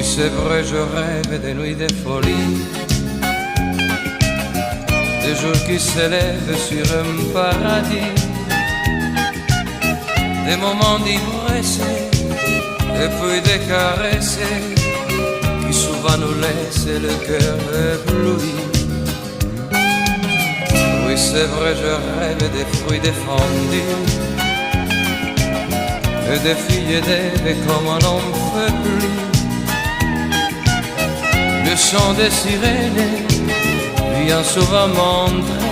c'est vrai, je rêve des nuits de folie, des jours qui s'élèvent sur un paradis, des moments d'ivresse et puis des caresses qui souvent nous laissent le cœur ébloui. Oui, c'est vrai, je rêve des fruits défendus et des filles d'Ève comme on n'en peut plus. Le chant des sirènes vient souvent m'entraîner